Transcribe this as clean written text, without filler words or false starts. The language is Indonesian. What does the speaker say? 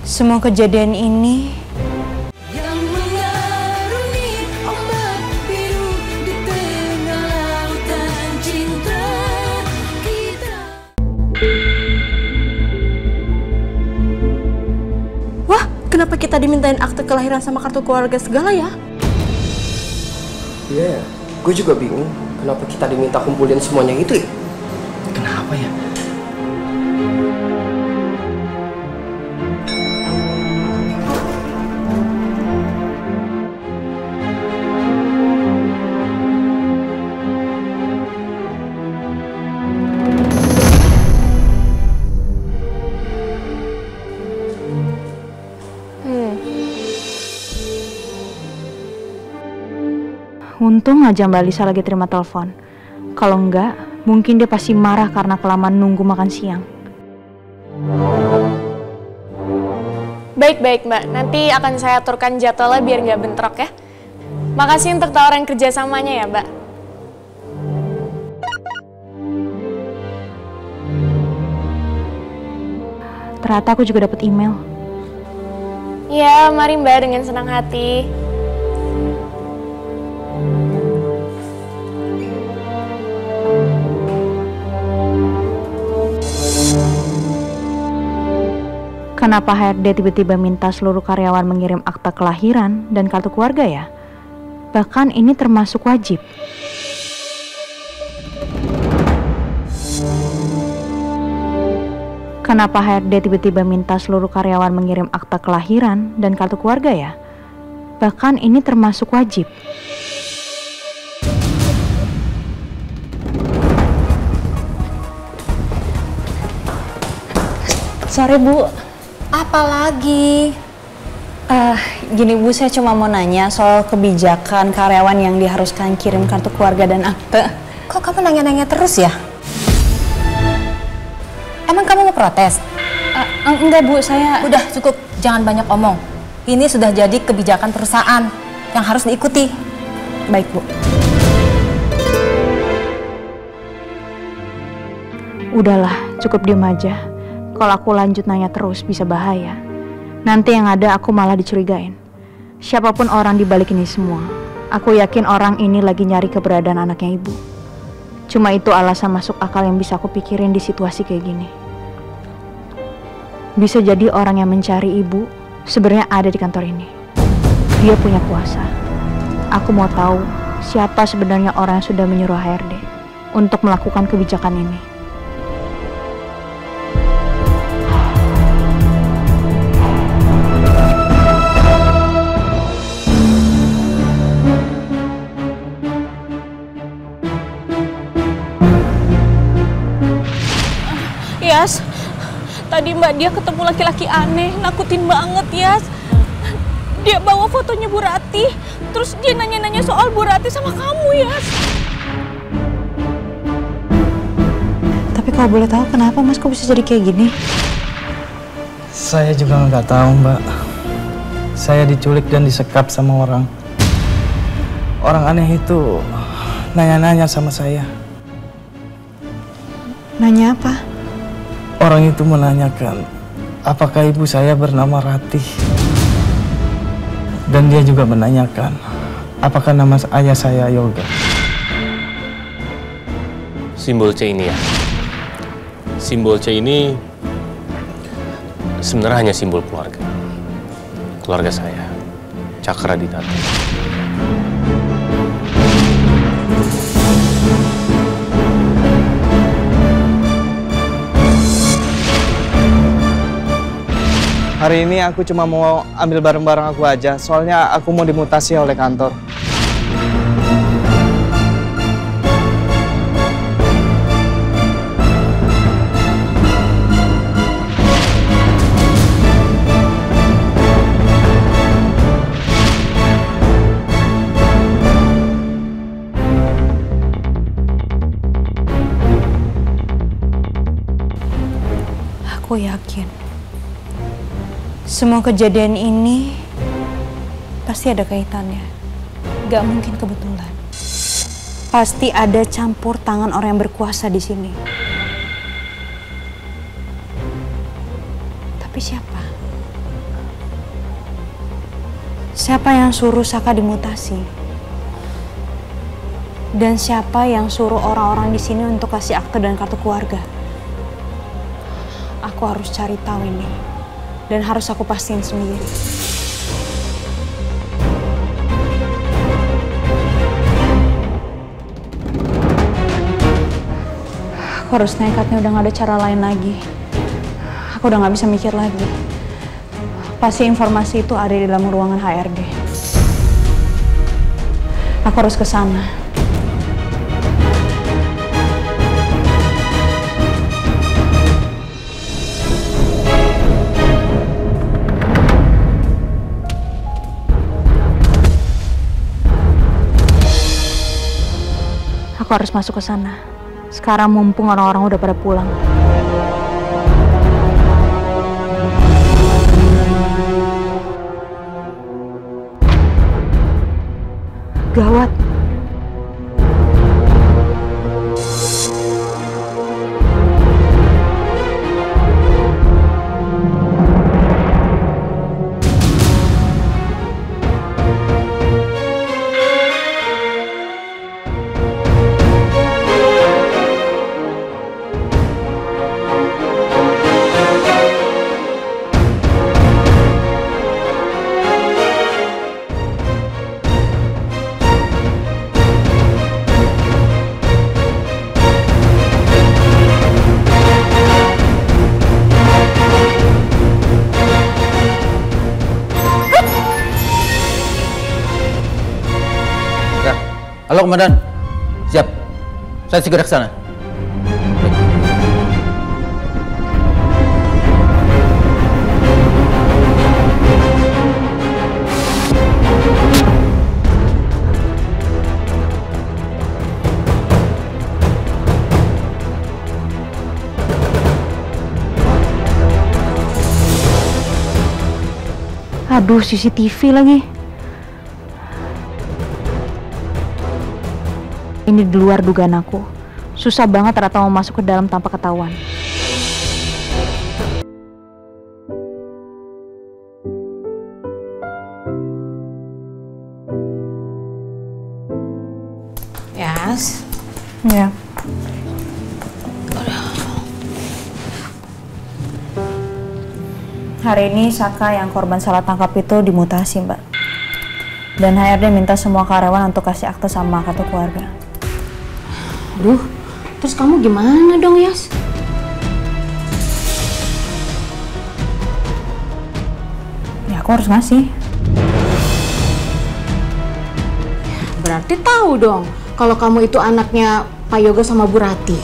Semua kejadian ini yang mengarungi ombak biru di tengah lautan cinta kita. Wah, kenapa kita dimintain akte kelahiran sama kartu keluarga segala ya? Iya, gue juga bingung kenapa kita diminta kumpulin semuanya itu ya? Kenapa ya? Untung aja Mbak Lisa lagi terima telepon. Kalau enggak, mungkin dia pasti marah karena kelamaan nunggu makan siang. Baik Mbak, nanti akan saya aturkan jadwalnya biar nggak bentrok ya. Makasih untuk tawaran kerjasamanya ya Mbak. Ternyata aku juga dapat email. Iya, mari Mbak dengan senang hati. Kenapa HRD tiba-tiba minta seluruh karyawan mengirim akta kelahiran dan kartu keluarga ya? Bahkan ini termasuk wajib. Kenapa HRD tiba-tiba minta seluruh karyawan mengirim akta kelahiran dan kartu keluarga ya? Bahkan ini termasuk wajib. Sorry Bu. Apalagi? Gini Bu, saya cuma mau nanya soal kebijakan karyawan yang diharuskan kirim kartu keluarga dan akte. Kok kamu nanya-nanya terus ya? Emang kamu mau protes? Enggak Bu, saya... Udah cukup, jangan banyak omong. Ini sudah jadi kebijakan perusahaan yang harus diikuti. Baik Bu. Udahlah, cukup diem aja. Kalau aku lanjut nanya terus bisa bahaya. Nanti yang ada aku malah dicurigain. Siapapun orang di balik ini semua, aku yakin orang ini lagi nyari keberadaan anaknya Ibu. Cuma itu alasan masuk akal yang bisa aku pikirin di situasi kayak gini. Bisa jadi orang yang mencari Ibu sebenarnya ada di kantor ini. Dia punya kuasa. Aku mau tahu siapa sebenarnya orang yang sudah menyuruh HRD untuk melakukan kebijakan ini. Yas, tadi Mbak dia ketemu laki-laki aneh, nakutin banget Yas. Dia bawa fotonya Bu Rati, terus dia nanya-nanya soal Bu Rati sama kamu Yas. Tapi kalau boleh tahu kenapa Mas kok bisa jadi kayak gini? Saya juga nggak tahu Mbak. Saya diculik dan disekap sama orang. Orang aneh itu nanya-nanya sama saya. Nanya apa? Orang itu menanyakan apakah ibu saya bernama Ratih. Dan dia juga menanyakan apakah nama ayah saya Yoga. Simbol C ini ya. Simbol C ini sebenarnya hanya simbol keluarga. Keluarga saya, Cakra Ditata. Hari ini aku cuma mau ambil barang-barang aku aja, soalnya aku mau dimutasi oleh kantor. Aku yakin semua kejadian ini pasti ada kaitannya. Gak mungkin kebetulan. Pasti ada campur tangan orang yang berkuasa di sini. Tapi siapa? Siapa yang suruh Saka dimutasi? Dan siapa yang suruh orang-orang di sini untuk kasih akte dan kartu keluarga? Aku harus cari tahu ini. Dan harus aku pastiin sendiri. Aku harus nekatnya, udah gak ada cara lain lagi. Aku udah gak bisa mikir lagi. Pasti informasi itu ada di dalam ruangan HRD. Aku harus ke sana. Aku harus masuk ke sana. Sekarang mumpung orang-orang udah pada pulang. Gawat. Halo Komandan, siap. Saya segera ke sana. Aduh, CCTV lagi. Ini di luar dugaan aku. Susah banget ternyata mau masuk ke dalam tanpa ketahuan. Yas. Ya. Hari ini Saka yang korban salah tangkap itu dimutasi, Mbak. Dan HRD minta semua karyawan untuk kasih akte sama kartu keluarga. Aduh, terus kamu gimana dong, Yas? Ya aku harus ngasih. Berarti tahu dong kalau kamu itu anaknya Pak Yoga sama Bu Rati.